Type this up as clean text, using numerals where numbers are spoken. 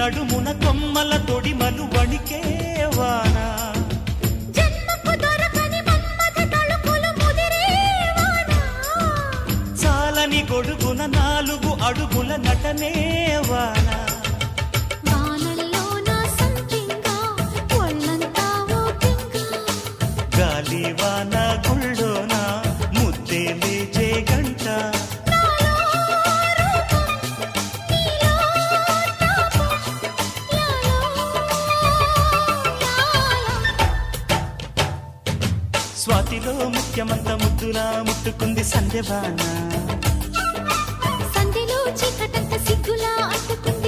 నడుమున కొమ్మల తొడిమలు వణికే వాన చాలని గొడుగున 4 అడుగుల నటనే వాన గాలి వాన గుళ్ళోన ముద్దే లేచే గంట స్వాతిలో ముఖ్యమంత ముద్దులా ముట్టుకుంది సంధ్యవాన సంధ్యలో చీకటంత సిగ్గులా అట్టుకుంది